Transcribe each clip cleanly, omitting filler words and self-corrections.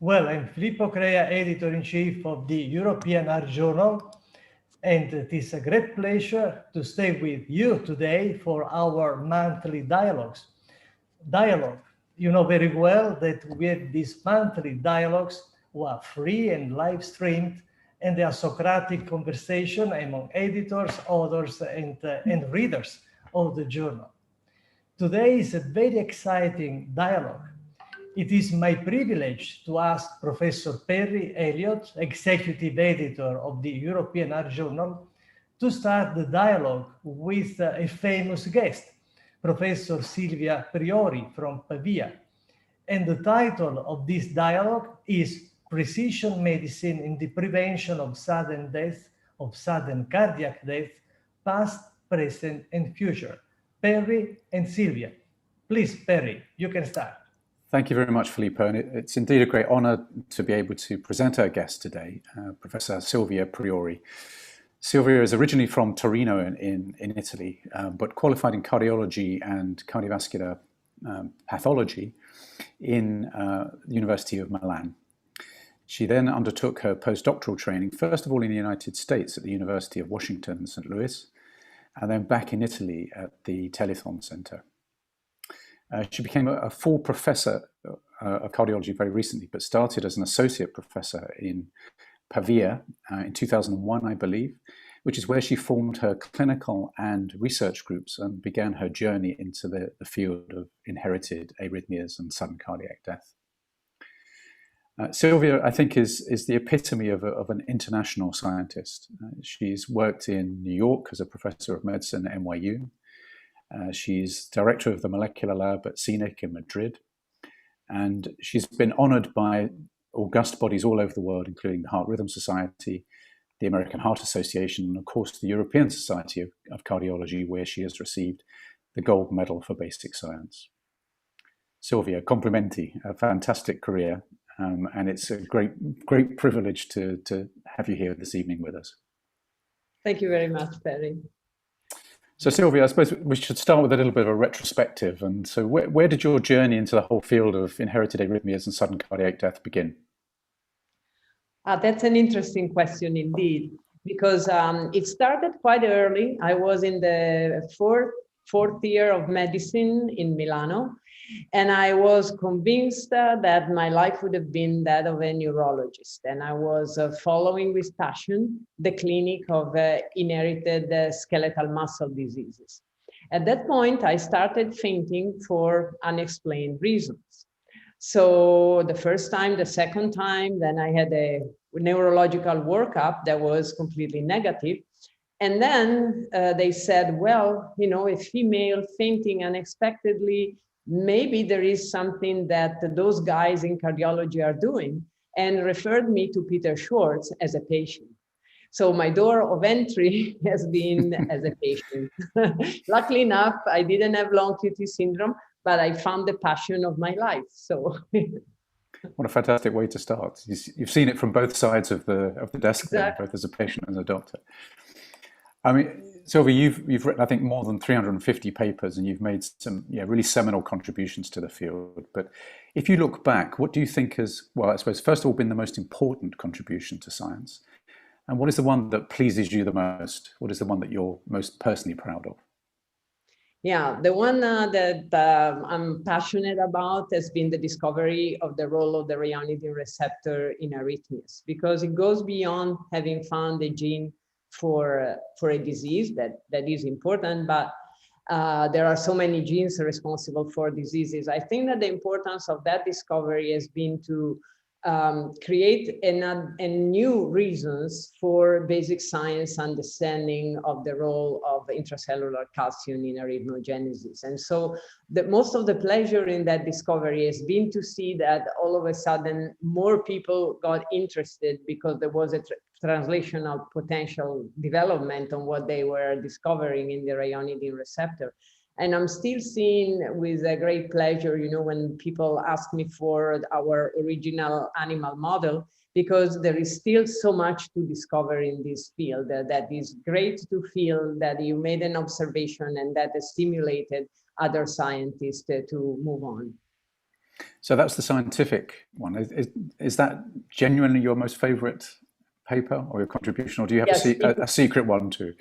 Well, I'm Filippo, Crea, Editor-in-Chief of the European Heart Journal, and it is a great pleasure to stay with you today for our monthly dialogues. You know very well that we have these monthly dialogues who are free and live streamed, and they are Socratic conversation among editors, authors, and readers of the journal. Today is a very exciting dialogue. It is my privilege to ask Professor Perry Elliott, Executive Editor of the European Heart Journal, to start the dialogue with a famous guest, Professor Silvia Priori from Pavia. And the title of this dialogue is Precision Medicine in the Prevention of Sudden Death, of Sudden Cardiac Death, Past, Present, and Future. Perry and Silvia. Please, Perry, you can start. Thank you very much, Filippo, and it's indeed a great honor to be able to present our guest today, Professor Silvia Priori. Silvia is originally from Torino in Italy, but qualified in cardiology and cardiovascular pathology in the University of Milan. She then undertook her postdoctoral training, first of all in the United States at the University of Washington, St. Louis, and then back in Italy at the Telethon Center. She became a full professor of cardiology very recently, but started as an associate professor in Pavia in 2001, I believe, which is where she formed her clinical and research groups and began her journey into the field of inherited arrhythmias and sudden cardiac death. Silvia, I think, is the epitome of an international scientist. She's worked in New York as a professor of medicine at NYU. She's director of the molecular lab at CENIC in Madrid, and she's been honored by august bodies all over the world, including the Heart Rhythm Society, the American Heart Association, and of course the European Society of Cardiology, where she has received the gold medal for basic science. Silvia, complimenti, a fantastic career, and it's a great privilege to have you here this evening with us. Thank you very much, Perry. So Silvia, I suppose we should start with a little bit of a retrospective. And so where did your journey into the whole field of inherited arrhythmias and sudden cardiac death begin? That's an interesting question indeed, because it started quite early. I was in the fourth year of medicine in Milano, and I was convinced that my life would have been that of a neurologist. And I was following with passion the clinic of inherited skeletal muscle diseases. At that point, I started fainting for unexplained reasons. So the first time, the second time, then I had a neurological workup that was completely negative. And then they said, well, you know, a female fainting unexpectedly, maybe there is something that those guys in cardiology are doing, and referred me to Peter Schwartz as a patient. So my door of entry has been as a patient. Luckily enough, I didn't have long QT syndrome, but I found the passion of my life. So what a fantastic way to start. You've seen it from both sides of the desk, exactly. Then, both as a patient and as a doctor. I mean, Silvia, you've written, I think, more than 350 papers, and you've made some really seminal contributions to the field. But if you look back, what do you think has, well, I suppose, first of all, been the most important contribution to science? And what is the one that pleases you the most? What is the one that you're most personally proud of? Yeah, the one that I'm passionate about has been the discovery of the role of the ryanodine receptor in arrhythmias, because it goes beyond having found a gene for a disease that is important, but there are so many genes responsible for diseases. I think that the importance of that discovery has been to create a new reasons for basic science understanding of the role of intracellular calcium in arrhythmogenesis. And so most of the pleasure in that discovery has been to see that all of a sudden more people got interested because there was a translational potential development on what they were discovering in the ryanodine receptor. And I'm still seeing with a great pleasure, you know, when people ask me for our original animal model, because there is still so much to discover in this field that is great to feel that you made an observation and that has stimulated other scientists to move on. So that's the scientific one. Is that genuinely your most favorite paper or your contribution, or do you have Yes, a secret one too?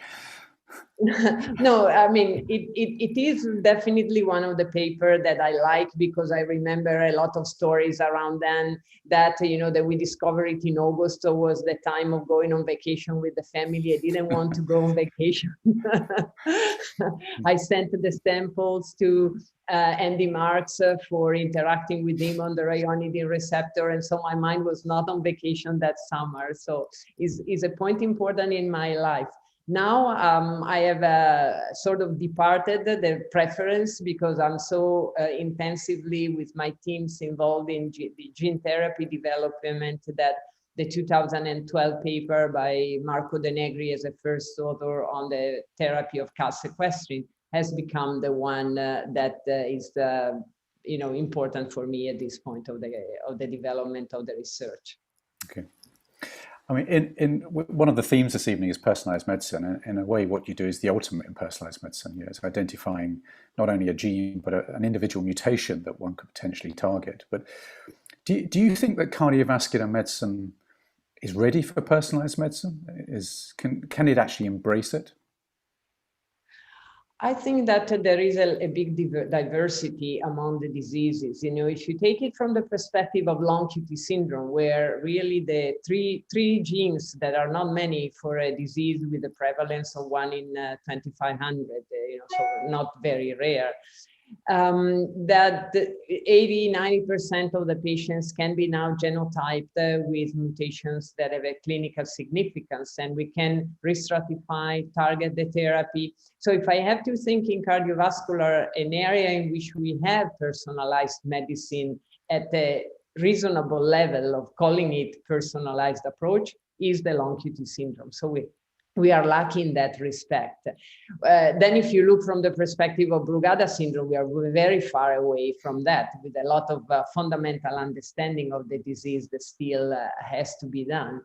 No, I mean, it is definitely one of the paper that I like, because I remember a lot of stories around then that, that we discovered it in August, so was the time of going on vacation with the family. I didn't want to go on vacation. I sent the samples to Andy Marks for interacting with him on the ryanodine receptor. And so my mind was not on vacation that summer. So is a point important in my life. Now I have sort of departed the preference, because I'm so intensively with my teams involved in the gene therapy development, that the 2012 paper by Marco De Negri as a first author on the therapy of calsequestrin has become the one that is important for me at this point of the development of the research. Okay. I mean, one of the themes this evening is personalized medicine. And in a way, what you do is the ultimate in personalized medicine. It's identifying not only a gene, but an individual mutation that one could potentially target. But do you think that cardiovascular medicine is ready for personalized medicine? Can it actually embrace it? I think that there is a big diversity among the diseases. If you take it from the perspective of long QT syndrome, where really the three genes that are not many for a disease with a prevalence of 1 in 2,500, so not very rare, that 80–90% of the patients can be now genotyped with mutations that have a clinical significance, and we can re-stratify, target the therapy. So if I have to think in cardiovascular, an area in which we have personalized medicine at a reasonable level of calling it personalized approach is the long QT syndrome. So we are lucky in that respect. Then if you look from the perspective of Brugada syndrome, we are very far away from that, with a lot of fundamental understanding of the disease that still has to be done.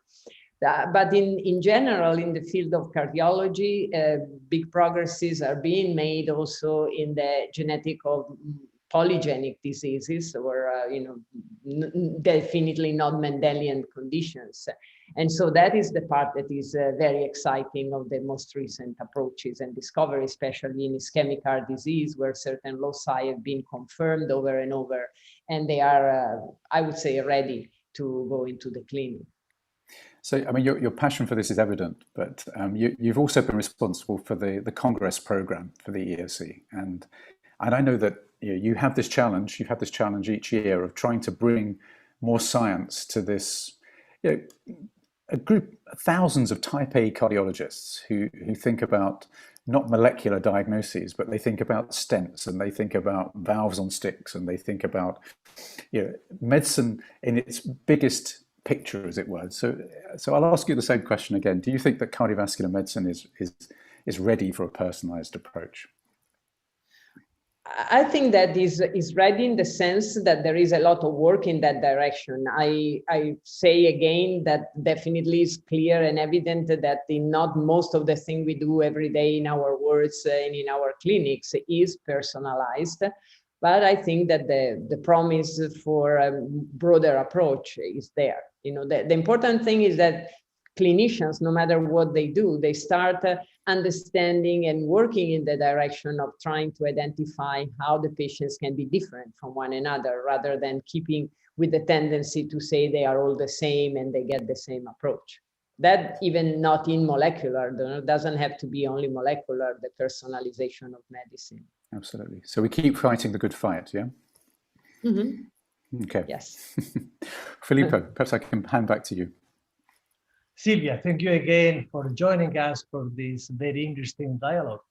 But in general, in the field of cardiology, big progresses are being made also in the genetic of polygenic diseases, or definitely not Mendelian conditions. And so that is the part that is very exciting of the most recent approaches and discovery, especially in ischemic heart disease, where certain loci have been confirmed over and over, and they are, I would say, ready to go into the clinic. So, I mean, your passion for this is evident, but you've also been responsible for the Congress program for the ESC. And I know that you have this challenge, you've had this challenge each year of trying to bring more science to this, a group, thousands of type A cardiologists who think about not molecular diagnoses, but they think about stents, and they think about valves on sticks, and they think about medicine in its biggest picture, as it were. So I'll ask you the same question again. Do you think that cardiovascular medicine is ready for a personalized approach? I think that is ready in the sense that there is a lot of work in that direction. I say again that definitely is clear and evident that in not most of the things we do every day in our words and in our clinics is personalized. But I think that the promise for a broader approach is there. The important thing is that clinicians, no matter what they do, they start understanding and working in the direction of trying to identify how the patients can be different from one another, rather than keeping with the tendency to say they are all the same and they get the same approach. That even not in molecular, doesn't have to be only molecular, the personalization of medicine. Absolutely. So we keep fighting the good fight, yeah? Mm-hmm. Okay. Yes. Filippo, perhaps I can hand back to you. Silvia, thank you again for joining us for this very interesting dialogue.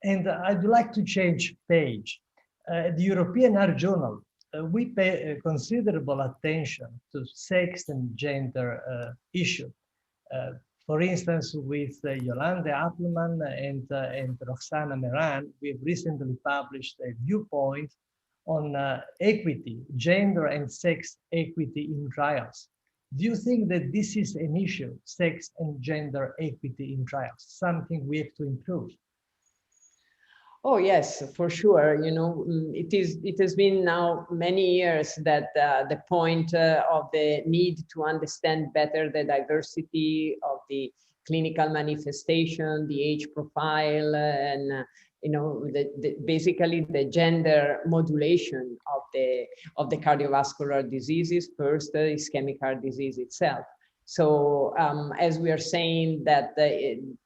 And I'd like to change page. The European Heart Journal, we pay considerable attention to sex and gender issue. For instance, with Yolande Appelman and Roxana Meran, we've recently published a viewpoint on equity, gender and sex equity in trials. Do you think that this is an issue, sex and gender equity in trials, something we have to improve? Oh yes, for sure. You know, it has been now many years that the point of the need to understand better the diversity of the clinical manifestation, the age profile, and you know, basically the gender modulation of the cardiovascular diseases. First, ischemic heart disease itself. So as we are saying that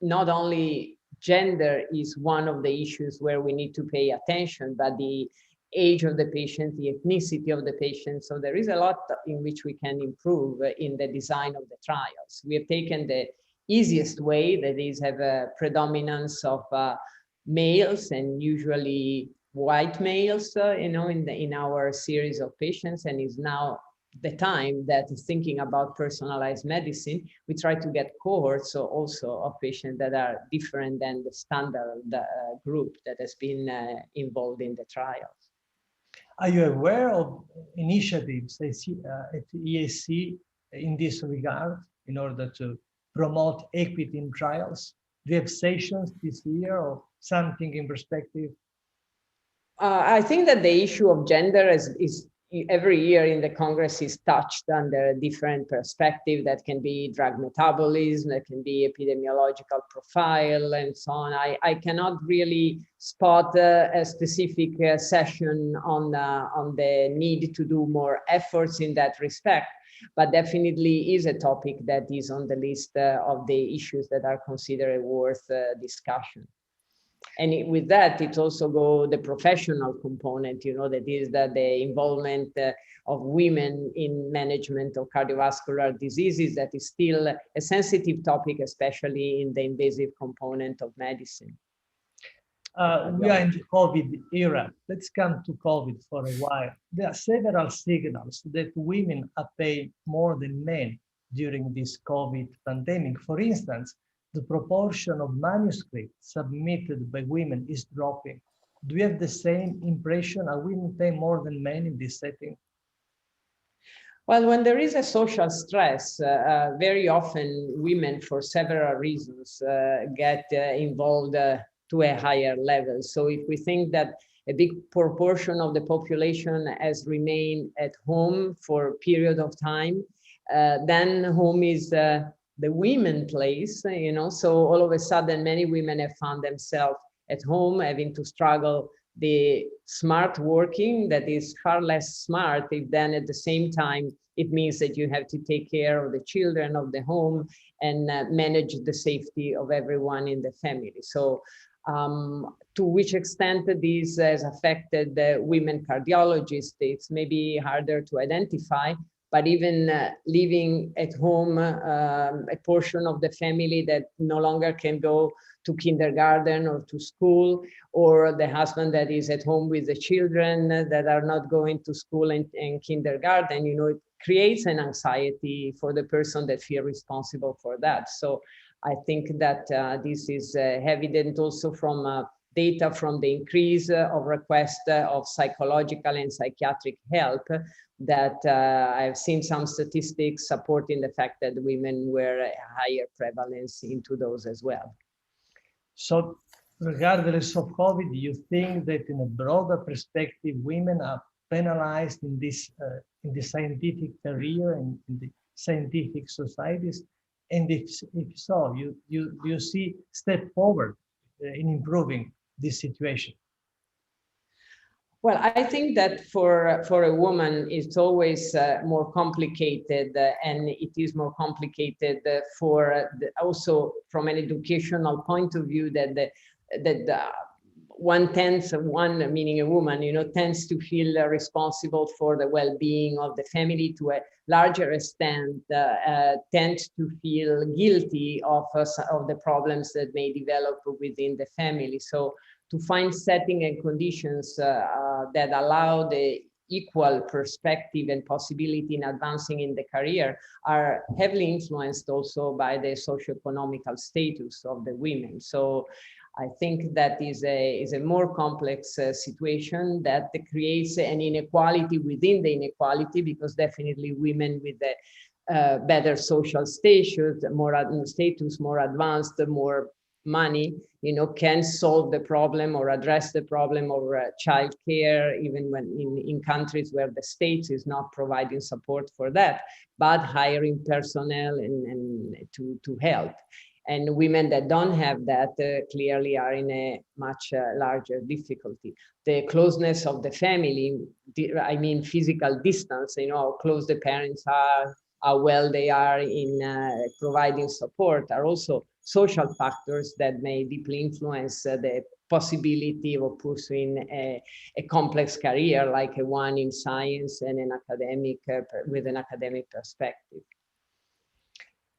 not only gender is one of the issues where we need to pay attention, but the age of the patient, the ethnicity of the patient. So there is a lot in which we can improve in the design of the trials. We have taken the easiest way, that is have a predominance of males and usually white males, you know, in our series of patients, and is now the time that is thinking about personalized medicine. We try to get cohorts also of patients that are different than the standard group that has been involved in the trials. Are you aware of initiatives at ESC in this regard in order to promote equity in trials? Do you have sessions this year or something in perspective? I think that the issue of gender is every year in the Congress is touched under a different perspective. That can be drug metabolism, that can be epidemiological profile, and so on. I cannot really spot a specific session on the need to do more efforts in that respect, but definitely is a topic that is on the list of the issues that are considered worth discussion. And with that, it also go the professional component, you know, that is that the involvement of women in management of cardiovascular diseases, that is still a sensitive topic, especially in the invasive component of medicine. We are in the COVID era. Let's come to COVID for a while. There are several signals that women are paid more than men during this COVID pandemic. For instance, the proportion of manuscripts submitted by women is dropping. Do you have the same impression? Are women paid more than men in this setting? Well, when there is a social stress, very often women, for several reasons, get involved to a higher level. So if we think that a big proportion of the population has remained at home for a period of time, then home is the women place, you know, so all of a sudden many women have found themselves at home having to struggle the smart working that is far less smart if then at the same time it means that you have to take care of the children of the home and manage the safety of everyone in the family. So to which extent this has affected the women cardiologists, it's maybe harder to identify, but even living at home, a portion of the family that no longer can go to kindergarten or to school, or the husband that is at home with the children that are not going to school and kindergarten, you know, it creates an anxiety for the person that feels responsible for that. So I think that this is evident also from data from the increase of requests of psychological and psychiatric help, that I've seen some statistics supporting the fact that women were a higher prevalence into those as well. So regardless of COVID, you think that in a broader perspective, women are penalized in this scientific career and in the scientific societies? And if so, you see step forward in improving this situation? Well, I think that for a woman, it's always more complicated, and it is more complicated also from an educational point of view, that one meaning a woman, you know, tends to feel responsible for the well-being of the family to a larger extent, tends to feel guilty of the problems that may develop within the family. So to find setting and conditions that allow the equal perspective and possibility in advancing in the career are heavily influenced also by the socioeconomical status of the women. So I think that is a more complex situation that creates an inequality within the inequality, because definitely women with the better social status, more advanced, more money, can solve the problem or address the problem of child care, even when in countries where the state is not providing support for that, but hiring personnel and to help. And women that don't have that clearly are in a much larger difficulty. The closeness of the family, I mean physical distance, how close the parents are, how well they are in providing support, are also social factors that may deeply influence the possibility of pursuing a complex career like a one in science and an academic with an academic perspective.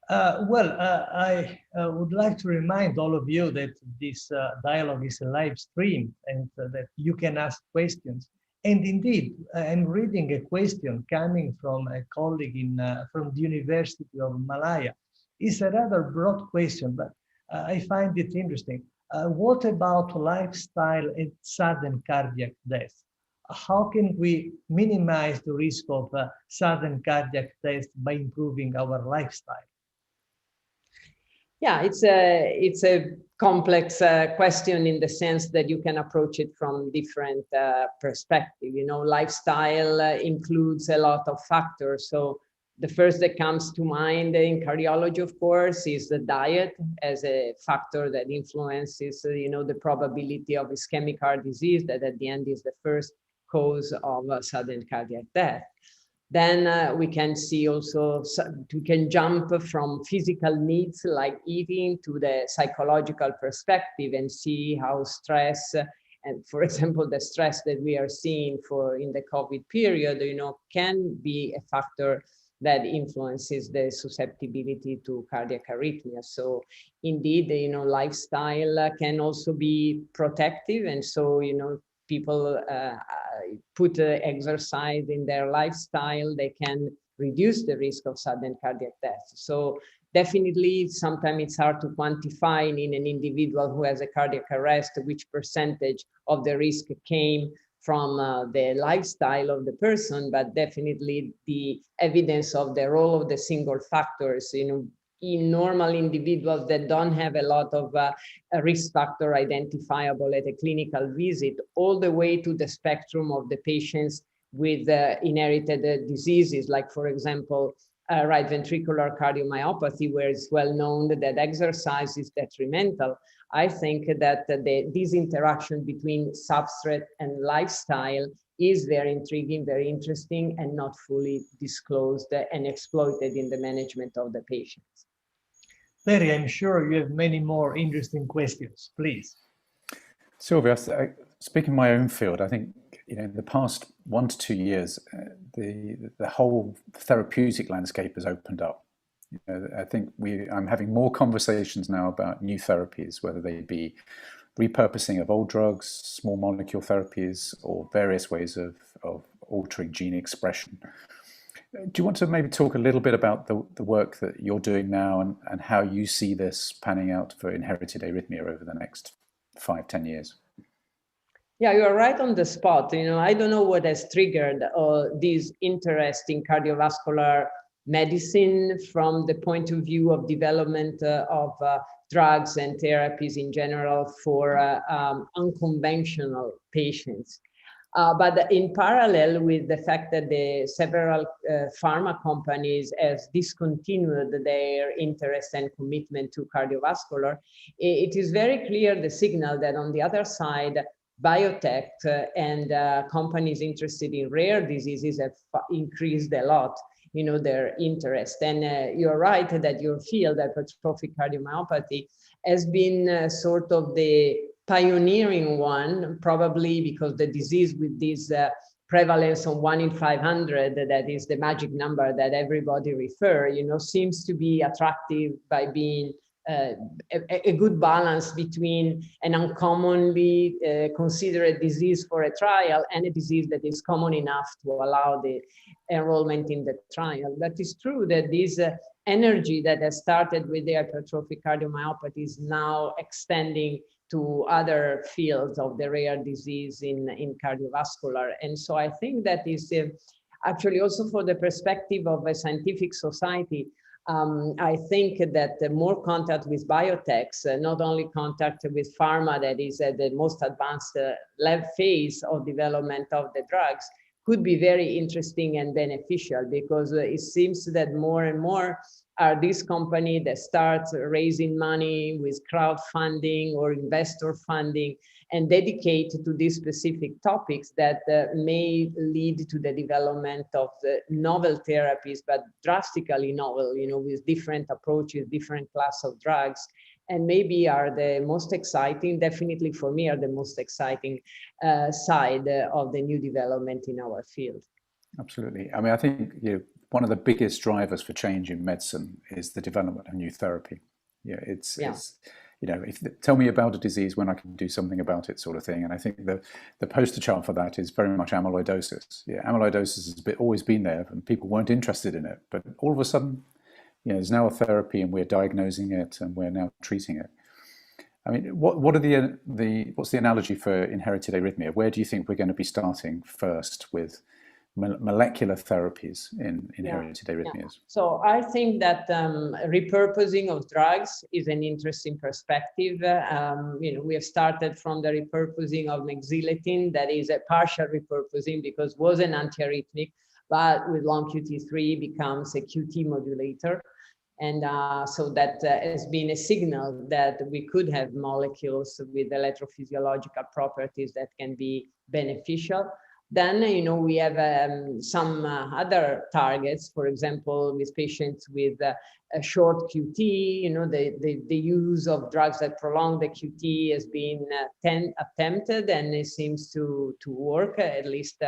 I would like to remind all of you that this dialogue is a live stream and that you can ask questions. And indeed, I'm reading a question coming from a colleague from the University of Malaya. It's a rather broad question, but I find it interesting. What about lifestyle and sudden cardiac death? How can we minimize the risk of sudden cardiac death by improving our lifestyle? Yeah, it's a complex question in the sense that you can approach it from different perspectives. Lifestyle includes a lot of factors. So the first that comes to mind in cardiology, of course, is the diet as a factor that influences, the probability of ischemic heart disease, that at the end is the first cause of sudden cardiac death. Then we can see also, we can jump from physical needs like eating to the psychological perspective and see how stress, and for example, the stress that we are seeing in the COVID period, can be a factor that influences the susceptibility to cardiac arrhythmia. So indeed, lifestyle can also be protective. And so, people put exercise in their lifestyle, they can reduce the risk of sudden cardiac death. So definitely, sometimes it's hard to quantify in an individual who has a cardiac arrest which percentage of the risk came from the lifestyle of the person, but definitely the evidence of the role of the single factors, in normal individuals that don't have a lot of a risk factor identifiable at a clinical visit, all the way to the spectrum of the patients with inherited diseases, like, for example, right ventricular cardiomyopathy, where it's well known that exercise is detrimental. I think that this interaction between substrate and lifestyle is very intriguing, very interesting, and not fully disclosed and exploited in the management of the patients. Terry, I'm sure you have many more interesting questions, please. Silvia, speaking of my own field, I think in the past 1 to 2 years, the whole therapeutic landscape has opened up. I think I'm having more conversations now about new therapies, whether they be repurposing of old drugs, small molecule therapies, or various ways of altering gene expression. Do you want to maybe talk a little bit about the work that you're doing now and how you see this panning out for inherited arrhythmia over the next 5-10 years? Yeah, you are right on the spot. I don't know what has triggered this interest in cardiovascular medicine from the point of view of development of drugs and therapies in general for unconventional patients. But in parallel with the fact that the several pharma companies has discontinued their interest and commitment to cardiovascular, it is very clear the signal that on the other side, biotech and companies interested in rare diseases have increased a lot, their interest. And you're right that your field, hypertrophic cardiomyopathy, has been sort of the pioneering one, probably because the disease with this prevalence of 1 in 500, that is the magic number that everybody refer, seems to be attractive by being a good balance between an uncommonly considered disease for a trial and a disease that is common enough to allow the enrollment in the trial. But it's true that this energy that has started with the hypertrophic cardiomyopathy is now extending to other fields of the rare disease in cardiovascular. And so I think that is actually also for the perspective of a scientific society, I think that the more contact with biotechs, not only contact with pharma that is at the most advanced lab phase of development of the drugs, could be very interesting and beneficial, because it seems that more and more are these companies that start raising money with crowdfunding or investor funding and dedicate to these specific topics that may lead to the development of the novel therapies, but drastically novel, with different approaches, different class of drugs, and maybe are the most exciting, definitely for me, are the most exciting side of the new development in our field. Absolutely. I mean, I think one of the biggest drivers for change in medicine is the development of new therapy. It's tell me about a disease when I can do something about it, sort of thing. And I think the poster child for that is very much amyloidosis. Amyloidosis has always been there, and people weren't interested in it. But all of a sudden, there's now a therapy, and we're diagnosing it, and we're now treating it. I mean, what's the analogy for inherited arrhythmia? Where do you think we're going to be starting first with molecular therapies in inherited arrhythmias? So I think that repurposing of drugs is an interesting perspective. We have started from the repurposing of mexiletine, that is a partial repurposing because it was an antiarrhythmic, but with long QT3 becomes a QT modulator. And so that has been a signal that we could have molecules with electrophysiological properties that can be beneficial. Then, we have some other targets, for example, with patients with a short QT, the use of drugs that prolong the QT has been attempted, and it seems to work, at least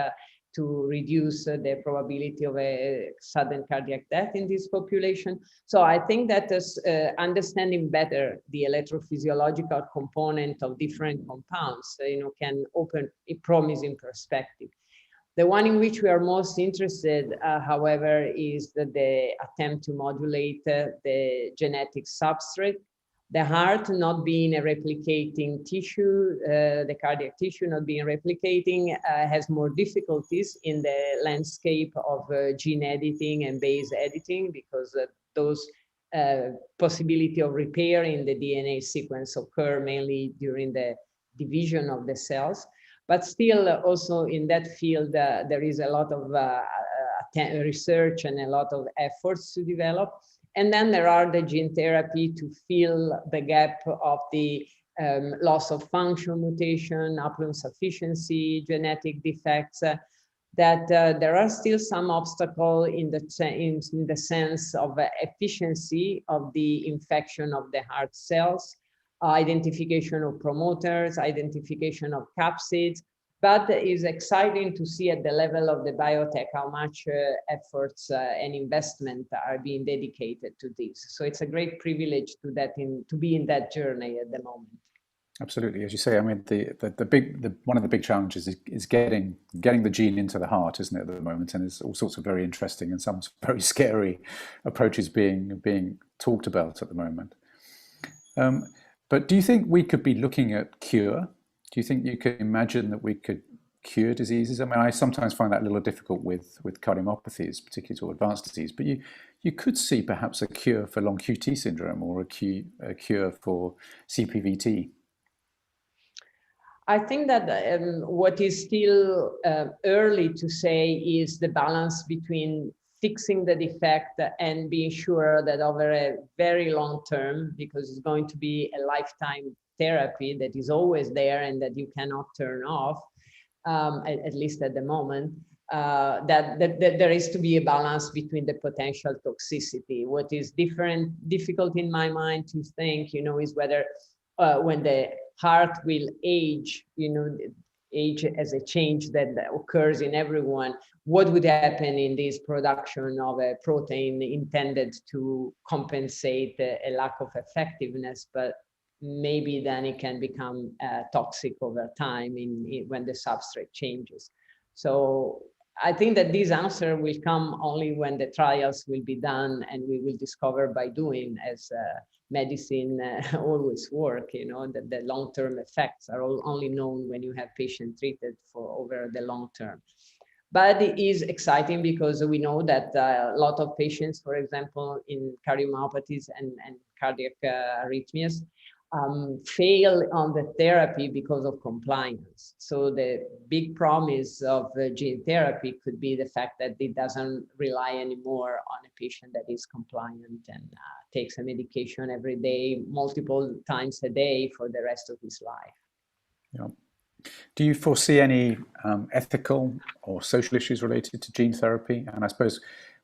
to reduce the probability of a sudden cardiac death in this population. So I think that understanding better the electrophysiological component of different compounds, can open a promising perspective. The one in which we are most interested, however, is the attempt to modulate the genetic substrate. The heart not being a replicating tissue, the cardiac tissue not being replicating, has more difficulties in the landscape of gene editing and base editing, because those possibility of repair in the DNA sequence occur mainly during the division of the cells. But still, also in that field, there is a lot of research and a lot of efforts to develop. And then there are the gene therapy to fill the gap of the loss of function mutation, haploinsufficiency, genetic defects, that there are still some obstacle in the sense of efficiency of the infection of the heart cells, identification of promoters, identification of capsids. But it's exciting to see at the level of the biotech how much efforts and investment are being dedicated to this. So it's a great privilege to be in that journey at the moment. Absolutely, as you say. I mean, one of the big challenges is getting the gene into the heart, isn't it, at the moment? And there's all sorts of very interesting and some very scary approaches being talked about at the moment. But do you think we could be looking at cure? Do you think you could imagine that we could cure diseases? I mean, I sometimes find that a little difficult with cardiomyopathies, particularly to advanced disease, but you could see perhaps a cure for long QT syndrome or a cure for CPVT. I think that what is still early to say is the balance between fixing the defect and being sure that over a very long term, because it's going to be a lifetime therapy that is always there and that you cannot turn off, at least at the moment, that there is to be a balance between the potential toxicity. What is difficult in my mind to think, is whether when the heart will age, age as a change that occurs in everyone, what would happen in this production of a protein intended to compensate a lack of effectiveness, but maybe then it can become toxic over time when the substrate changes. So I think that this answer will come only when the trials will be done, and we will discover by doing, as medicine always work, that the long-term effects are only known when you have patients treated for over the long term. But it is exciting because we know that a lot of patients, for example, in cardiomyopathies and cardiac arrhythmias, fail on the therapy because of compliance. So the big promise of gene therapy could be the fact that it doesn't rely anymore on a patient that is compliant and takes a medication every day, multiple times a day for the rest of his life. Yeah. Do you foresee any ethical or social issues related to gene therapy? And I suppose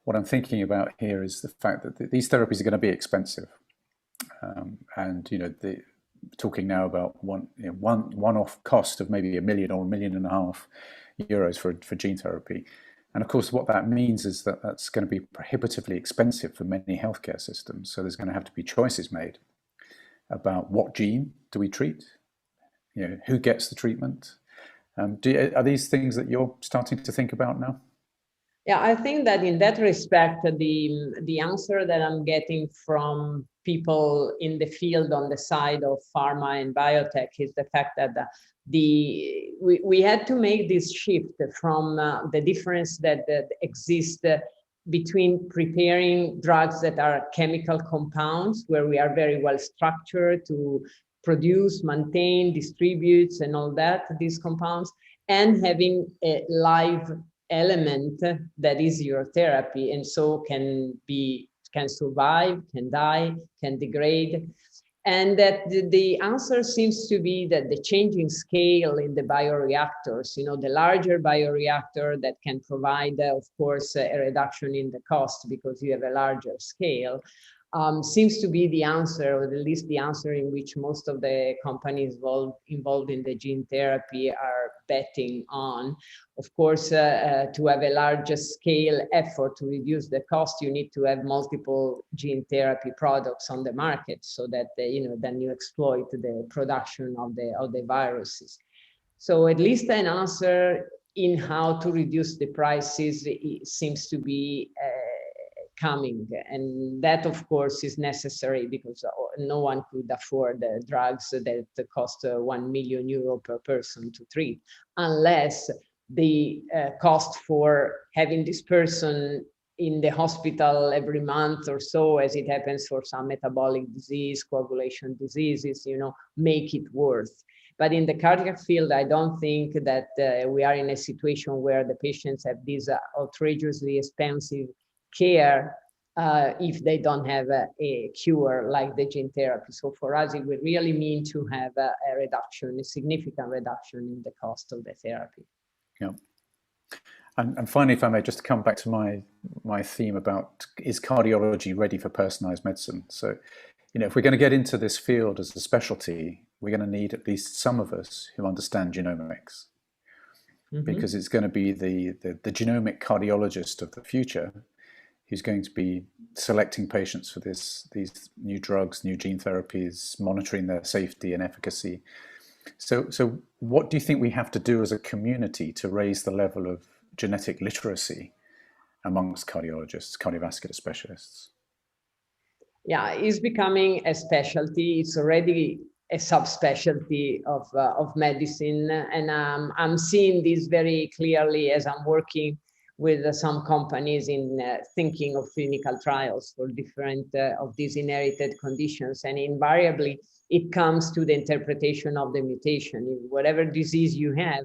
what I'm thinking about here is the fact that these therapies are going to be expensive. And talking now about one-off cost of maybe €1 million or €1.5 million for gene therapy, and of course what that means is that that's going to be prohibitively expensive for many healthcare systems. So there's going to have to be choices made about what gene do we treat, who gets the treatment. Are these things that you're starting to think about now? Yeah, I think that in that respect, the answer that I'm getting from people in the field on the side of pharma and biotech is the fact that we had to make this shift from the difference that exists between preparing drugs that are chemical compounds, where we are very well structured to produce, maintain, distribute, and all that, these compounds, and having a live element that is your therapy, and so can survive, can die, can degrade. And that the answer seems to be that the changing scale in the bioreactors, the larger bioreactor that can provide, of course, a reduction in the cost because you have a larger scale, seems to be the answer, or at least the answer in which most of the companies involved in the gene therapy are betting on. Of course, to have a larger scale effort to reduce the cost, you need to have multiple gene therapy products on the market so that then you exploit the production of the viruses. So at least an answer in how to reduce the prices seems to be coming, and that of course is necessary because no one could afford drugs that cost €1 million per person to treat, unless the cost for having this person in the hospital every month or so, as it happens for some metabolic disease, coagulation diseases, make it worth. But in the cardiac field, I don't think that we are in a situation where the patients have this outrageously expensive care if they don't have a cure like the gene therapy. So for us, it would really mean to have a reduction, a significant reduction in the cost of the therapy. Yeah. And finally, if I may, just to come back to my theme about, is cardiology ready for personalized medicine? So, if we're going to get into this field as a specialty, we're going to need at least some of us who understand genomics. Mm-hmm. Because it's going to be the genomic cardiologist of the future who's going to be selecting patients for these new drugs, new gene therapies, monitoring their safety and efficacy. So what do you think we have to do as a community to raise the level of genetic literacy amongst cardiologists, cardiovascular specialists? Yeah, it's becoming a specialty. It's already a subspecialty of medicine. And I'm seeing this very clearly as I'm working with some companies in thinking of clinical trials for different of these inherited conditions. And invariably, it comes to the interpretation of the mutation. Whatever disease you have,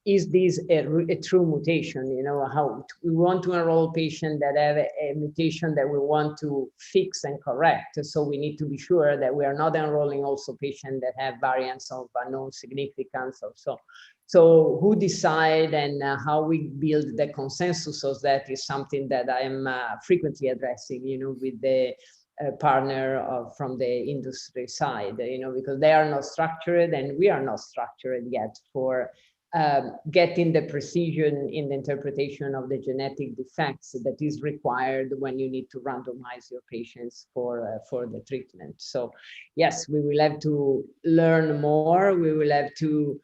is this a true mutation? How we want to enroll patients that have a mutation that we want to fix and correct. So we need to be sure that we are not enrolling also patients that have variants of unknown significance or so. So who decide and how we build the consensus of that is something that I am frequently addressing, with the partner from the industry side, because they are not structured and we are not structured yet for getting the precision in the interpretation of the genetic defects that is required when you need to randomize your patients for the treatment. So yes, we will have to learn more. We will have to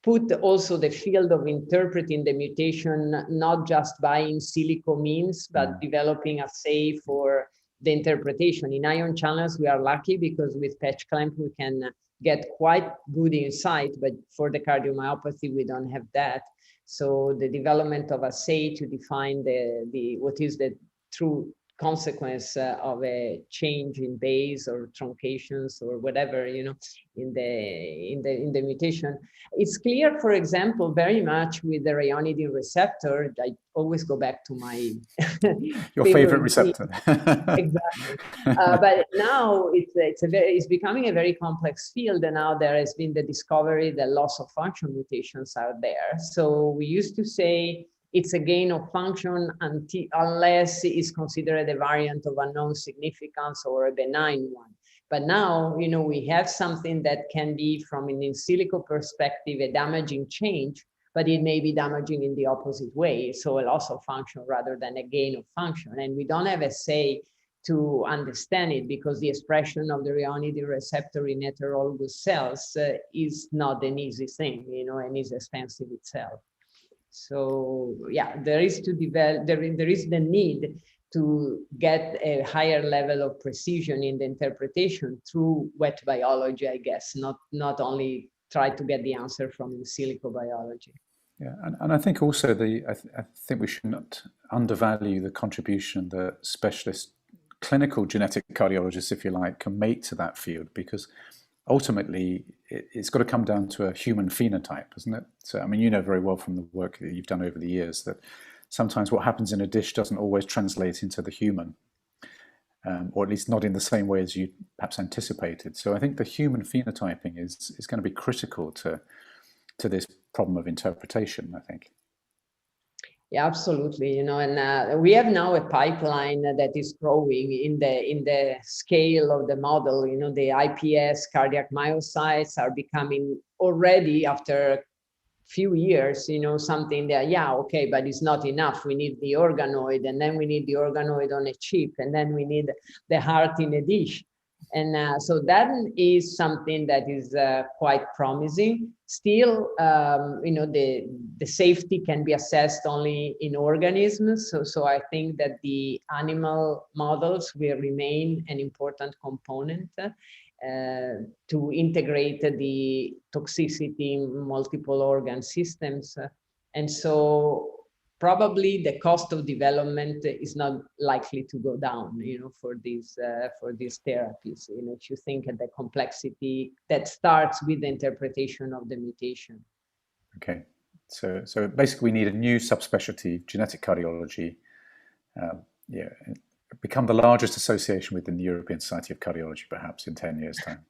put also the field of interpreting the mutation, not just by in silico means, but developing assay for the interpretation. In ion channels, we are lucky because with patch clamp, we can get quite good insight, but for the cardiomyopathy, we don't have that. So the development of assay to define what is the true consequence of a change in base or truncations or whatever, in the mutation. It's clear, for example, very much with the ryanodine receptor. I always go back to my your favorite receptor. Exactly. But now it's becoming a very complex field, and now there has been the discovery that loss of function mutations are there. So we used to say it's a gain of function unless it's considered a variant of unknown significance or a benign one. But now, we have something that can be, from an in silico perspective, a damaging change, but it may be damaging in the opposite way. So a loss of function rather than a gain of function. And we don't have a say to understand it, because the expression of the ryanodine receptor in heterologous cells is not an easy thing, and is expensive itself. So yeah, there is the need to get a higher level of precision in the interpretation through wet biology, I guess, not only try to get the answer from in silico biology. Yeah, and I think also I think we should not undervalue the contribution that specialist clinical genetic cardiologists, if you like, can make to that field, because ultimately it's got to come down to a human phenotype, isn't it? So, I mean, you know very well from the work that you've done over the years that sometimes what happens in a dish doesn't always translate into the human, or at least not in the same way as you perhaps anticipated. So I think the human phenotyping is going to be critical to this problem of interpretation, I think. Yeah, absolutely. And we have now a pipeline that is growing in the scale of the model. The IPS cardiac myocytes are becoming already, after few years, something that, yeah, okay, but it's not enough. We need the organoid, and then we need the organoid on a chip, and then we need the heart in a dish. And so that is something that is quite promising. Still, the safety can be assessed only in organisms. So I think that the animal models will remain an important component to integrate the toxicity in multiple organ systems. And so probably the cost of development is not likely to go down, for these therapies. If you think of the complexity that starts with the interpretation of the mutation. Okay, so basically we need a new subspecialty, genetic cardiology, become the largest association within the European Society of Cardiology, perhaps in 10 years' time.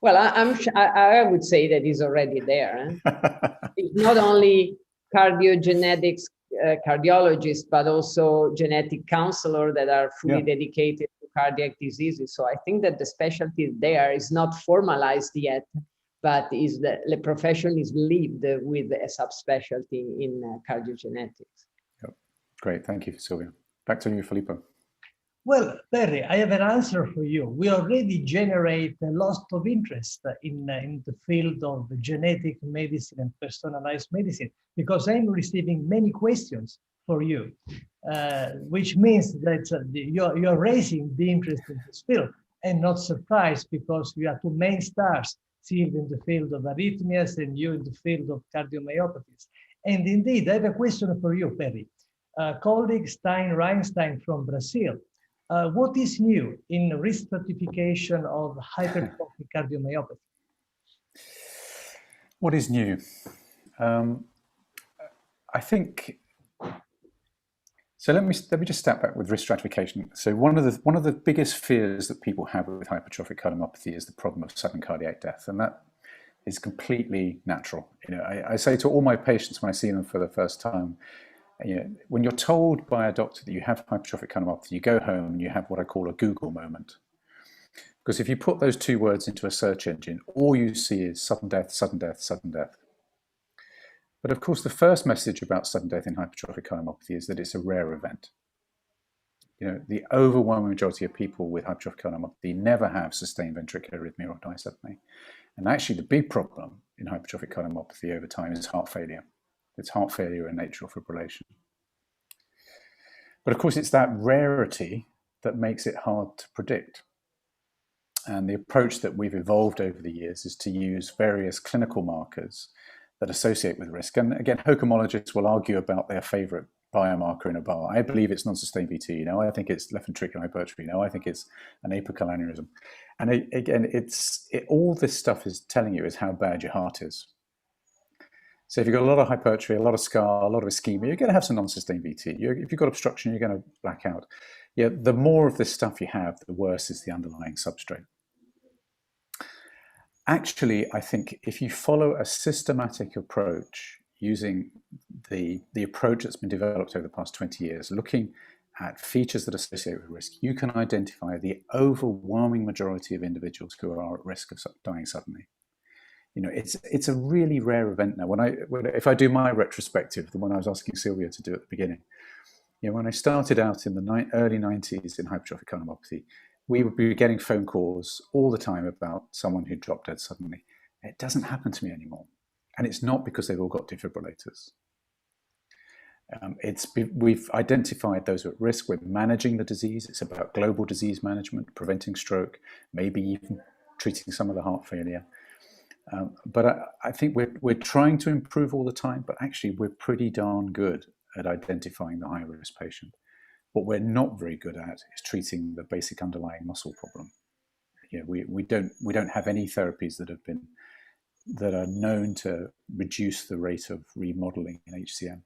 Well, I would say that is already there. It's not only cardiogenetics cardiologists, but also genetic counselors that are fully dedicated to cardiac diseases. So I think that the specialty there is not formalized yet, but the profession is lived with a subspecialty in cardiogenetics. Yep. Great, thank you, Silvia. Back to you, Filippo. Well, Perry, I have an answer for you. We already generate a lot of interest in the field of genetic medicine and personalized medicine, because I'm receiving many questions for you, which means that you're raising the interest in this field, and not surprised, because we are two main stars, Silvia in the field of arrhythmias and you in the field of cardiomyopathies. And indeed, I have a question for you, Perry. Colleague Stein Reinstein from Brazil. What is new in risk stratification of hypertrophic cardiomyopathy? What is new? I think so. Let me just step back with risk stratification. So one of the biggest fears that people have with hypertrophic cardiomyopathy is the problem of sudden cardiac death, and that is completely natural. I say to all my patients when I see them for the first time, when you're told by a doctor that you have hypertrophic cardiomyopathy, you go home and you have what I call a Google moment. Because if you put those two words into a search engine, all you see is sudden death, sudden death, sudden death. But of course, the first message about sudden death in hypertrophic cardiomyopathy is that it's a rare event. The overwhelming majority of people with hypertrophic cardiomyopathy never have sustained ventricular arrhythmia or disapnea. And actually, the big problem in hypertrophic cardiomyopathy over time is heart failure. It's heart failure and atrial fibrillation. But of course, it's that rarity that makes it hard to predict. And the approach that we've evolved over the years is to use various clinical markers that associate with risk. And again, hocomologists will argue about their favorite biomarker in a bar. I believe it's non-sustained VT. I think it's left ventricular hypertrophy. I think it's an apical aneurysm. And again, all this stuff is telling you is how bad your heart is. So if you've got a lot of hypertrophy, a lot of scar, a lot of ischemia, you're going to have some non-sustained VT. If you've got obstruction, you're going to black out. Yeah, the more of this stuff you have, the worse is the underlying substrate. Actually, I think if you follow a systematic approach using the approach that's been developed over the past 20 years, looking at features that associate with risk, you can identify the overwhelming majority of individuals who are at risk of dying suddenly. It's a really rare event now. If I do my retrospective, the one I was asking Silvia to do at the beginning, when I started out in the early 90s in hypertrophic cardiomyopathy, we would be getting phone calls all the time about someone who dropped dead suddenly. It doesn't happen to me anymore. And it's not because they've all got defibrillators. We've identified those at risk. We're managing the disease. It's about global disease management, preventing stroke, maybe even treating some of the heart failure. But I think we're trying to improve all the time, but actually we're pretty darn good at identifying the high-risk patient. What we're not very good at is treating the basic underlying muscle problem. We don't have any therapies that are known to reduce the rate of remodeling in HCM.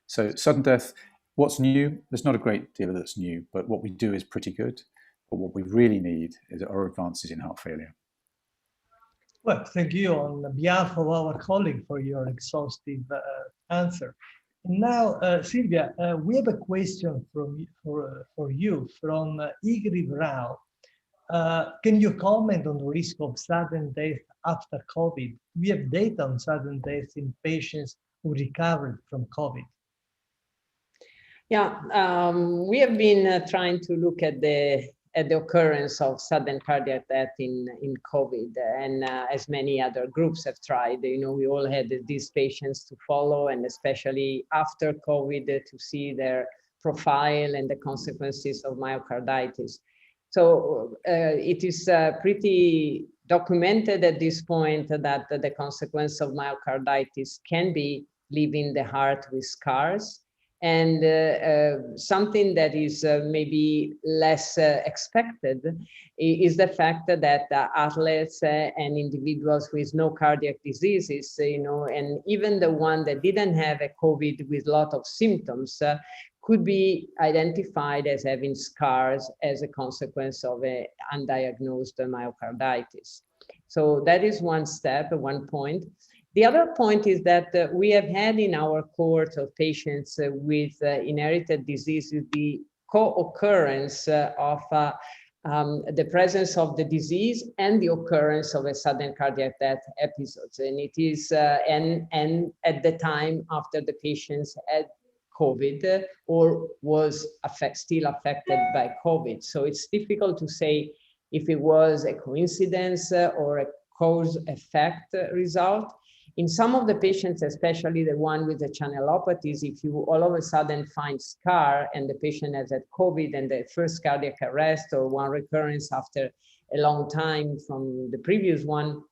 So sudden death, what's new? There's not a great deal that's new, but what we do is pretty good. But what we really need are advances in heart failure. Well, thank you on behalf of our colleague for your exhaustive answer. Now, Silvia, we have a question for you from Igri Rao. Can you comment on the risk of sudden death after COVID? We have data on sudden death in patients who recovered from COVID. Yeah, we have been trying to look at the occurrence of sudden cardiac death in COVID, and as many other groups have tried. We all had these patients to follow, and especially after COVID to see their profile and the consequences of myocarditis. So it is pretty documented at this point that the consequence of myocarditis can be leaving the heart with scars. And something that is maybe less expected is the fact that athletes and individuals with no cardiac diseases, and even the one that didn't have a COVID with a lot of symptoms could be identified as having scars as a consequence of an undiagnosed myocarditis. So that is one step, one point. The other point is that we have had in our cohort of patients with inherited diseases the co-occurrence of the presence of the disease and the occurrence of a sudden cardiac death episodes. And it is, and at the time after the patients had COVID or was still affected by COVID. So it's difficult to say if it was a coincidence or a cause-effect result. In some of the patients, especially the one with the channelopathies, if you all of a sudden find scar and the patient has had COVID and the first cardiac arrest or one recurrence after a long time from the previous one,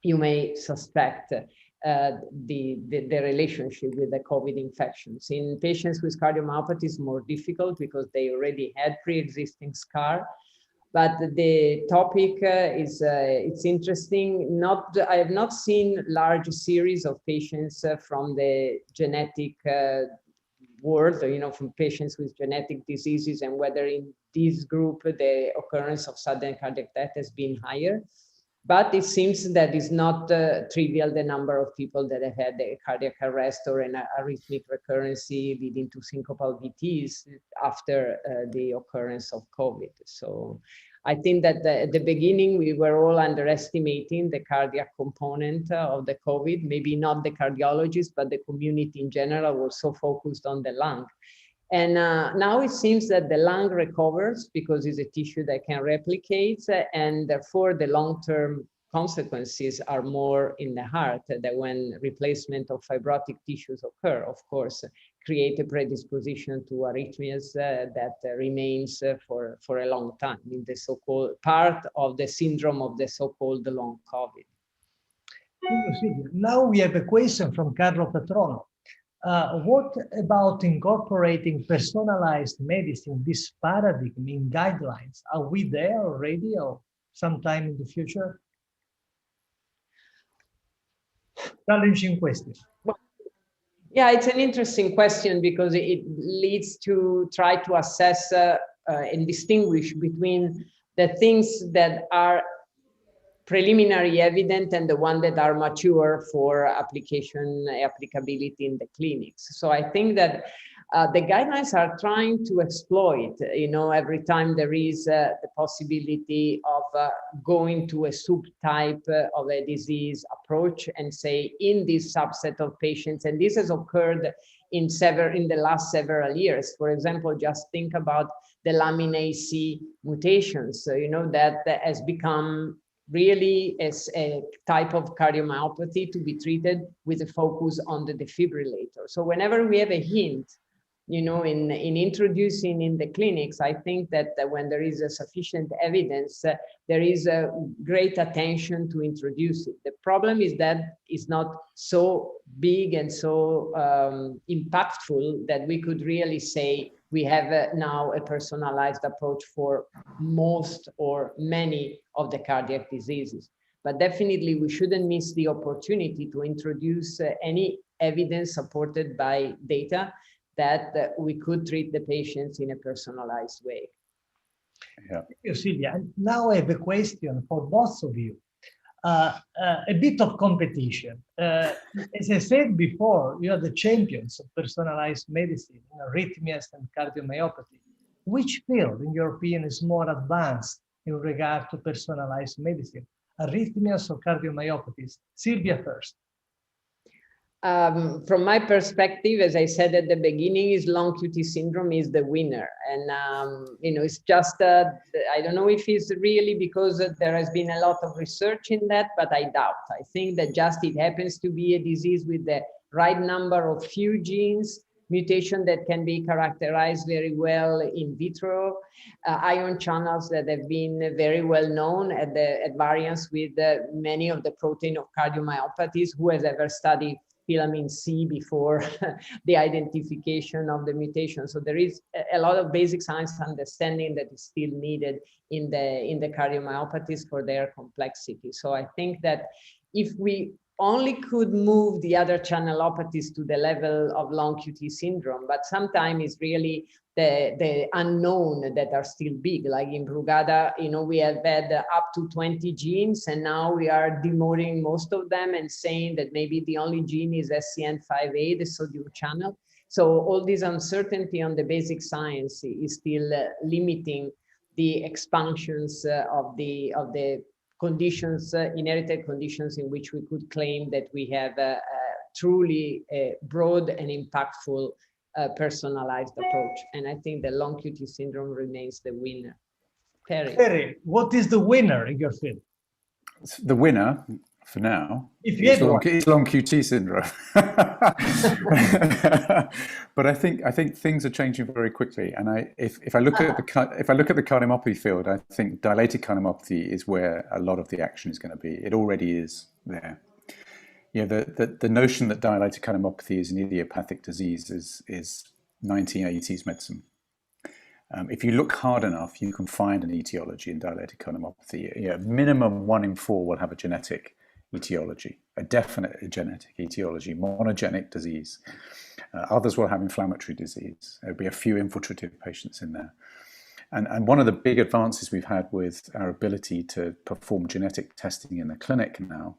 you may suspect the relationship with the COVID infections. In patients with cardiomyopathy, it's more difficult because they already had pre-existing scar. But the topic it's interesting. I have not seen large series of patients from the genetic world, from patients with genetic diseases, and whether in this group the occurrence of sudden cardiac death has been higher. But it seems that it's not trivial, the number of people that have had a cardiac arrest or an arrhythmic recurrence leading to syncopal VTs after the occurrence of COVID. So I think that at the beginning, we were all underestimating the cardiac component of the COVID, maybe not the cardiologists, but the community in general was so focused on the lung. And now it seems that the lung recovers because it's a tissue that can replicate, and therefore the long-term consequences are more in the heart, that when replacement of fibrotic tissues occur, of course, create a predisposition to arrhythmias that remains for a long time in the so-called part of the syndrome of the so-called long COVID. Now we have a question from Carlo Patrono. What about incorporating personalized medicine, this paradigm in guidelines? Are we there already or sometime in the future? Challenging question. Yeah, it's an interesting question because it leads to try to assess and distinguish between the things that are preliminary evident and the one that are mature for applicability in the clinics. So I think that the guidelines are trying to exploit, every time there is the possibility of going to a subtype of a disease approach and say in this subset of patients, and this has occurred in the last several years. For example, just think about the lamin C mutations, that has become really as a type of cardiomyopathy to be treated with a focus on the defibrillator. So whenever we have a hint, in introducing in the clinics, I think that when there is a sufficient evidence, there is a great attention to introduce it. The problem is that it's not so big and so impactful that we could really say we have now a personalized approach for most or many of the cardiac diseases. But definitely we shouldn't miss the opportunity to introduce any evidence supported by data that we could treat the patients in a personalized way. Yeah. Thank you, Silvia. And now I have a question for both of you. A bit of competition. As I said before, you are the champions of personalized medicine, arrhythmias and cardiomyopathy. Which field, in your opinion, is more advanced in regard to personalized medicine, arrhythmias or cardiomyopathies? Silvia first. From my perspective, as I said at the beginning, is long QT syndrome is the winner. And, it's just, I don't know if it's really because there has been a lot of research in that, but I doubt. I think that just it happens to be a disease with the right number of few genes, mutation that can be characterized very well in vitro, ion channels that have been very well known at variance with many of the protein of cardiomyopathies. Who has ever studied filament C before the identification of the mutation? So there is a lot of basic science understanding that is still needed in the cardiomyopathies for their complexity. So I think that if we only could move the other channelopathies to the level of long QT syndrome, but sometimes it's really the unknown that are still big. Like in Brugada, we have had up to 20 genes, and now we are demoting most of them and saying that maybe the only gene is SCN5A, the sodium channel. So all this uncertainty on the basic science is still limiting the expansions of the conditions, inherited conditions in which we could claim that we have a truly broad and impactful personalized approach. And I think the long QT syndrome remains the winner. Perry, what is the winner in your field? The winner, for now, it's long QT syndrome. But I think things are changing very quickly. And if I look at the cardiomyopathy field, I think dilated cardiomyopathy is where a lot of the action is going to be. It already is there. The notion that dilated cardiomyopathy is an idiopathic disease is 1980s medicine. If you look hard enough, you can find an etiology in dilated cardiomyopathy. Minimum 1 in 4 will have a genetic etiology, a definite genetic etiology, monogenic disease. Others will have inflammatory disease. There'll be a few infiltrative patients in there. And one of the big advances we've had with our ability to perform genetic testing in the clinic now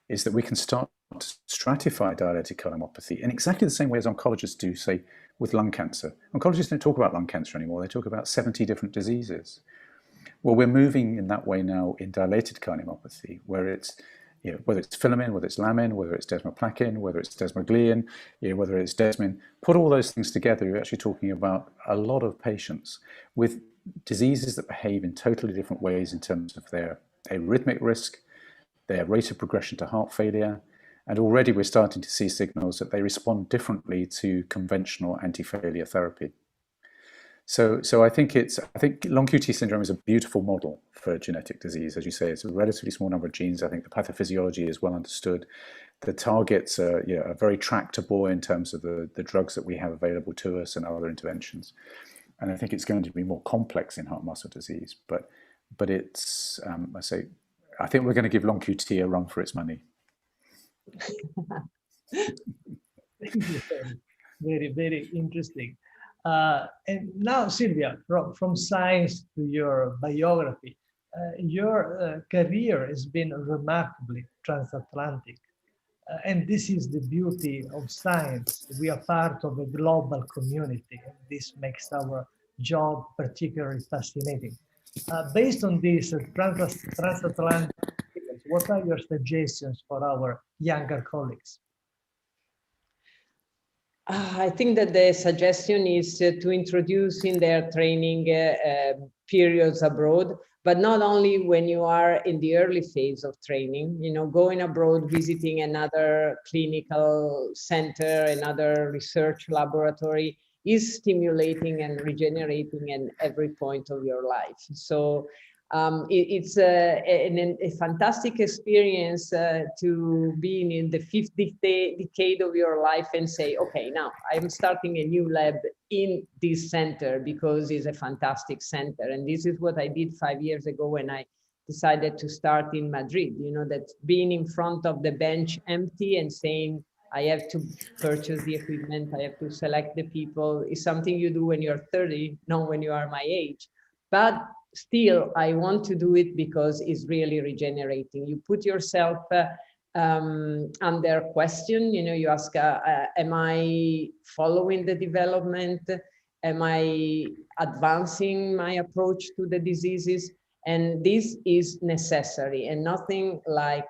is that we can start to stratify dilated cardiomyopathy in exactly the same way as oncologists do, say, with lung cancer. Oncologists don't talk about lung cancer anymore. They talk about 70 different diseases. Well, we're moving in that way now in dilated cardiomyopathy, where it's whether it's filamin, whether it's lamin, whether it's desmoplakin, whether it's desmogliin, whether it's desmin, put all those things together, you're actually talking about a lot of patients with diseases that behave in totally different ways in terms of their arrhythmic risk, their rate of progression to heart failure, and already we're starting to see signals that they respond differently to conventional anti-failure therapy. So I think long QT syndrome is a beautiful model for genetic disease. As you say, it's a relatively small number of genes. I think the pathophysiology is well understood. The targets are very tractable in terms of the drugs that we have available to us and other interventions. And I think it's going to be more complex in heart muscle disease. But it's, I think we're going to give long QT a run for its money. Very, very interesting. And now, Silvia, from science to your biography, your career has been remarkably transatlantic. And this is the beauty of science. We are part of a global community, and this makes our job particularly fascinating. Based on this transatlantic experience, what are your suggestions for our younger colleagues? I think that the suggestion is to introduce in their training periods abroad, but not only when you are in the early phase of training, going abroad, visiting another clinical center, another research laboratory is stimulating and regenerating in every point of your life. So it's a fantastic experience to be in the fifth decade of your life and say, okay, now I'm starting a new lab in this center because it's a fantastic center. And this is what I did 5 years ago when I decided to start in Madrid, that being in front of the bench empty and saying, I have to purchase the equipment, I have to select the people, is something you do when you're 30, not when you are my age. But still, I want to do it because it's really regenerating. You put yourself under question, you ask, am I following the development? Am I advancing my approach to the diseases? And this is necessary, and nothing like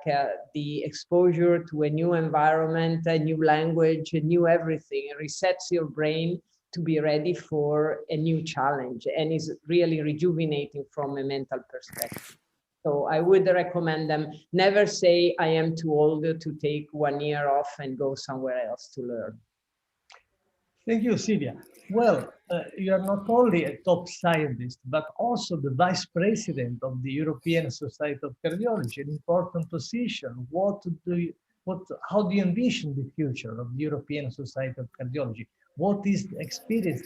the exposure to a new environment, a new language, a new everything. It resets your brain to be ready for a new challenge, and is really rejuvenating from a mental perspective. So I would recommend them, never say I am too old to take 1 year off and go somewhere else to learn. Thank you, Silvia. Well, you are not only a top scientist, but also the vice president of the European Society of Cardiology, an important position. How do you envision the future of the European Society of Cardiology? What is the experience?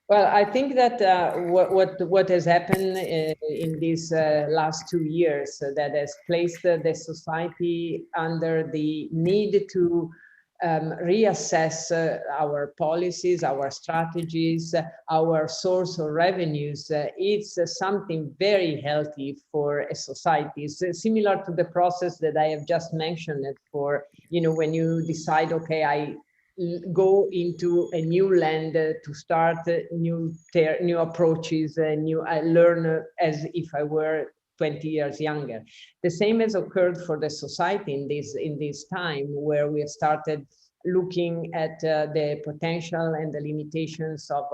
Well, I think that what has happened in these last 2 years that has placed the society under the need to reassess our policies, our strategies, our source of revenues. It's something very healthy for a society. It's similar to the process that I have just mentioned for, when you decide, okay, I go into a new land to start new approaches, I learn as if I were 20 years younger. The same has occurred for the society in this time, where we have started looking at the potential and the limitations of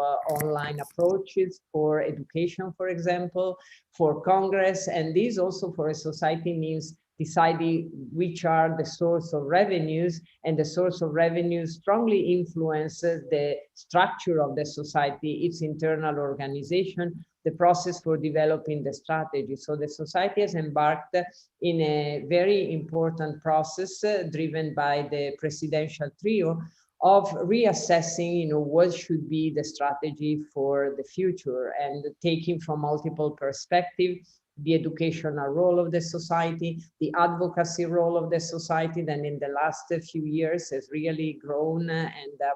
online approaches for education, for example, for Congress. And this also for a society means deciding which are the source of revenues, and the source of revenues strongly influences the structure of the society, its internal organization, the process for developing the strategy. So the society has embarked in a very important process driven by the presidential trio of reassessing, what should be the strategy for the future, and taking from multiple perspectives the educational role of the society, the advocacy role of the society, that in the last few years has really grown and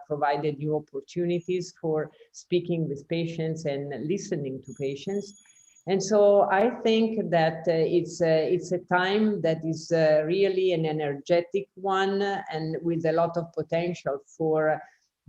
provided new opportunities for speaking with patients and listening to patients. And so I think that it's a time that is really an energetic one, and with a lot of potential for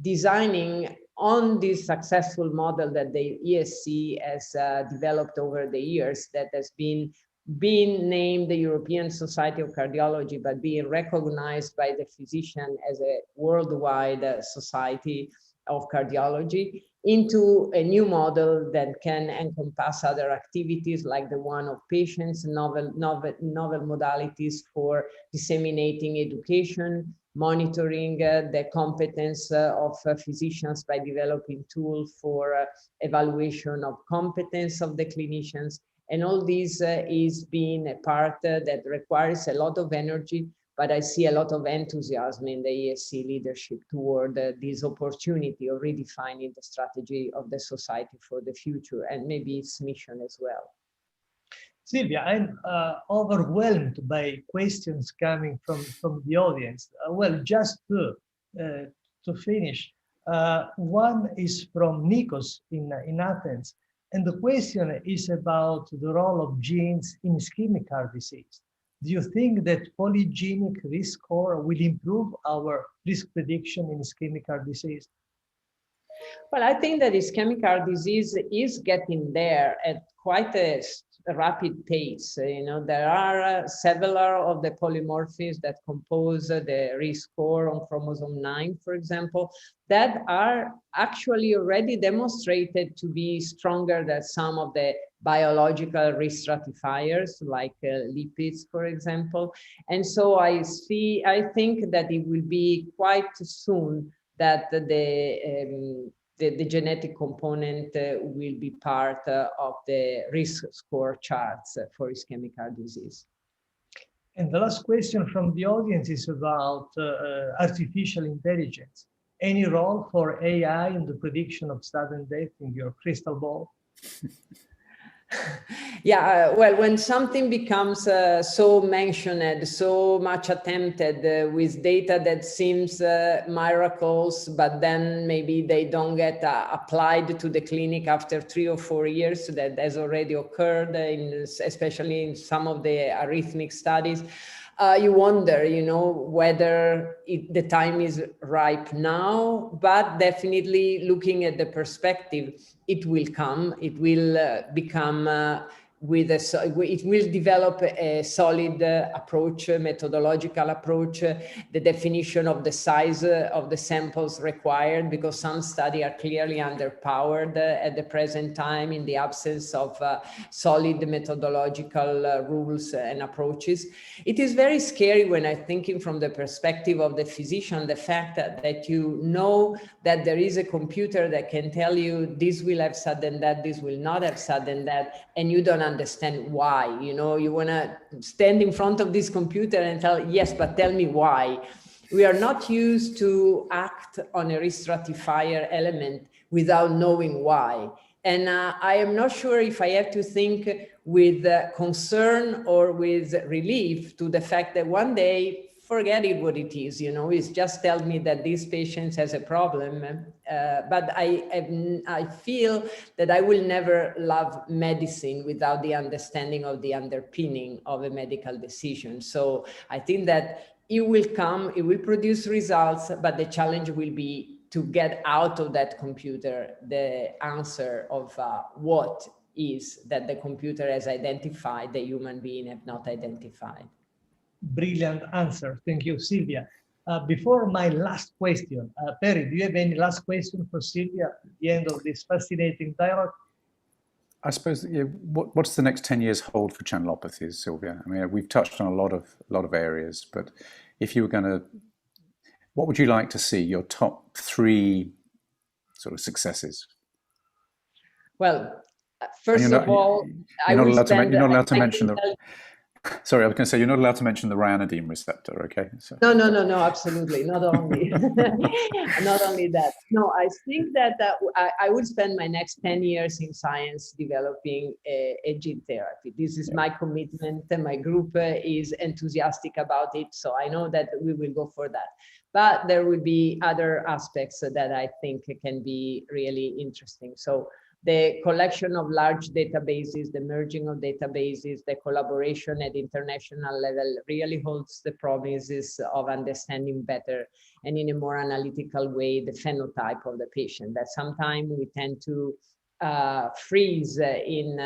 designing on this successful model that the ESC has developed over the years, that has been named the European Society of Cardiology, but being recognized by the physician as a worldwide society of cardiology. into a new model that can encompass other activities like the one of patients, novel modalities for disseminating education, monitoring the competence of physicians by developing tools for evaluation of competence of the clinicians. And all this is being a part that requires a lot of energy, but I see a lot of enthusiasm in the ESC leadership toward this opportunity of redefining the strategy of the society for the future, and maybe its mission as well. Silvia, I'm overwhelmed by questions coming from the audience. Well, just to finish, one is from Nikos in Athens, and the question is about the role of genes in ischemic heart disease. Do you think that polygenic risk score will improve our risk prediction in ischemic heart disease? Well, I think that ischemic heart disease is getting there at quite a rapid pace. You know, there are several of the polymorphisms that compose the risk score on chromosome 9, for example, that are actually already demonstrated to be stronger than some of the biological risk stratifiers, like lipids, for example. And so I think that it will be quite soon that the genetic component will be part of the risk score charts for ischemic heart disease. And the last question from the audience is about artificial intelligence. Any role for AI in the prediction of sudden death in your crystal ball? Yeah, well, when something becomes so mentioned, so much attempted with data that seems miracles, but then maybe they don't get applied to the clinic after 3 or 4 years, that has already occurred, especially in some of the arrhythmic studies. You wonder, you know, whether the time is ripe now, but definitely looking at the perspective, it will come, it will become it will develop a solid approach, methodological approach, the definition of the size of the samples required, because some studies are clearly underpowered at the present time in the absence of solid methodological rules and approaches. It is very scary when I'm thinking from the perspective of the physician, the fact that you know that there is a computer that can tell you this will have sudden death, this will not have sudden death, and you don't understand why. You know, you want to stand in front of this computer and tell, yes, but tell me why. We are not used to act on a risk stratifier element without knowing why. And I am not sure if I have to think with concern or with relief to the fact that one day, forget it what it is, you know, it's just tell me that this patient has a problem. But I feel that I will never love medicine without the understanding of the underpinning of a medical decision. So I think that it will come, it will produce results, but the challenge will be to get out of that computer the answer of what is that the computer has identified, the human being have not identified. Brilliant answer. Thank you, Silvia. Before my last question, Perry, do you have any last question for Silvia at the end of this fascinating dialogue? I suppose, yeah, what's the next 10 years hold for channelopathies, Silvia? I mean, we've touched on a lot of areas, but if you were going to, what would you like to see your top 3 sort of successes? Well, first of all, you're not allowed to mention the. Sorry, I was going to say you're not allowed to mention the ryanodine receptor. Okay. So. No, absolutely. Not only, not only that. No, I think that I will spend my next 10 years in science developing a gene therapy. This is my commitment. My group is enthusiastic about it, so I know that we will go for that. But there will be other aspects that I think can be really interesting. So the collection of large databases, the merging of databases, the collaboration at international level really holds the promises of understanding better and in a more analytical way the phenotype of the patient. That sometimes we tend to freeze in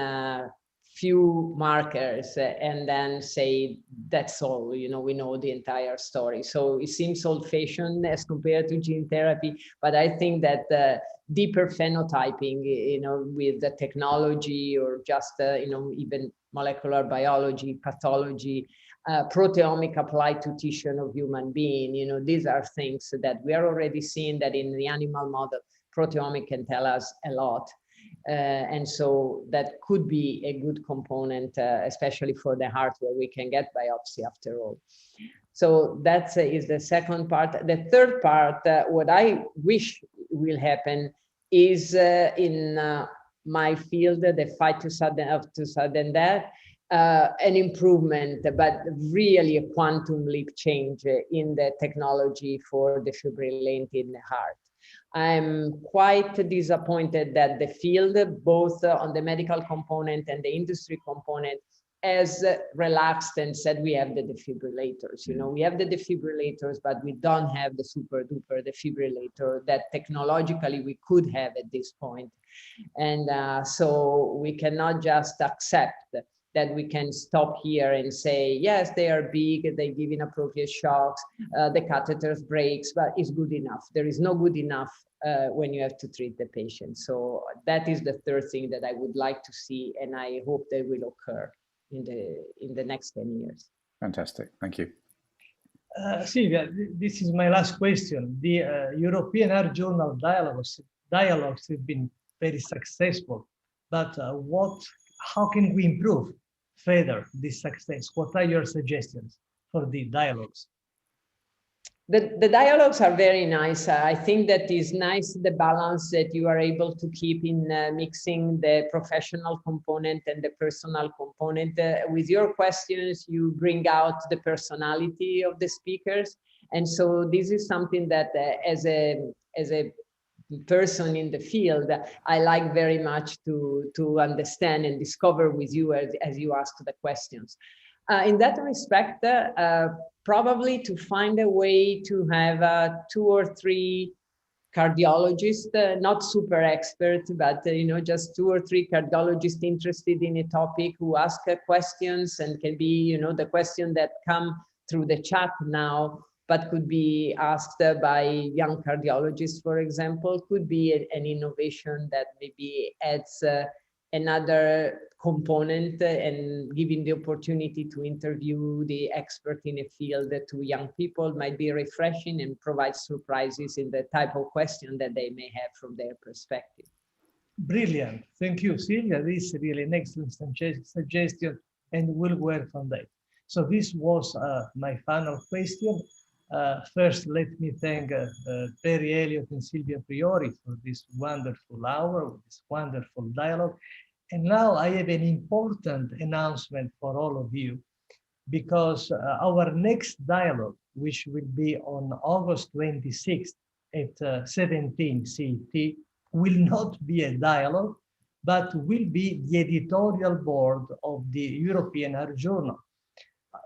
few markers and then say that's all, you know, we know the entire story. So it seems old-fashioned as compared to gene therapy, but I think that deeper phenotyping, you know, with the technology or just you know, even molecular biology, pathology, proteomic applied to tissue of human being, you know, these are things that we are already seeing that in the animal model, proteomic can tell us a lot. And so that could be a good component, especially for the heart, where we can get biopsy after all. So that is the second part. The third part, what I wish will happen is in my field, the fight to sudden death, an improvement, but really a quantum leap change in the technology for defibrillating the heart. I'm quite disappointed that the field, both on the medical component and the industry component, has relaxed and said we have the defibrillators. You know, we have the defibrillators, but we don't have the super duper defibrillator that technologically we could have at this point. And so we cannot just accept that we can stop here and say, yes, they are big, they give inappropriate shocks, the catheters breaks, but it's good enough. There is no good enough when you have to treat the patient. So that is the third thing that I would like to see, and I hope they will occur in the next 10 years. Fantastic, thank you. Silvia, this is my last question. The European Heart Journal dialogues have been very successful, but how can we improve further this success? What are your suggestions for the dialogues? The dialogues are very nice. I think that is nice, the balance that you are able to keep in mixing the professional component and the personal component. With your questions, you bring out the personality of the speakers. And so this is something that as a person in the field, I like very much to understand and discover with you as you ask the questions. In that respect, probably to find a way to have 2 or 3 cardiologists, not super expert, but you know, just 2 or 3 cardiologists interested in a topic who ask questions, and can be, you know, the question that come through the chat now, but could be asked by young cardiologists, for example, could be an innovation that maybe adds another component, and giving the opportunity to interview the expert in a field to young people might be refreshing and provide surprises in the type of question that they may have from their perspective. Brilliant. Thank you, Silvia. This is really an excellent suggestion, and we'll work on that. So this was my final question. First, let me thank Perry, Elliott, and Silvia Priori for this wonderful hour, this wonderful dialogue. And now I have an important announcement for all of you, because our next dialogue, which will be on August 26th at 17 CET, will not be a dialogue, but will be the editorial board of the European Heart Journal.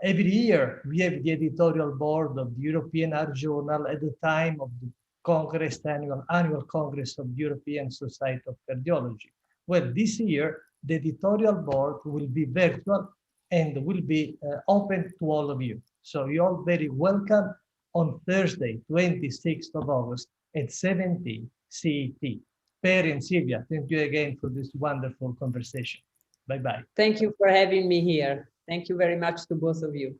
Every year, we have the editorial board of the European Heart Journal at the time of the Congress, annual Congress of the European Society of Cardiology. Well, this year, the editorial board will be virtual and will be open to all of you. So you're all very welcome on Thursday, 26th of August at 17 CET. Perry and Silvia, thank you again for this wonderful conversation. Bye-bye. Thank you for having me here. Thank you very much to both of you.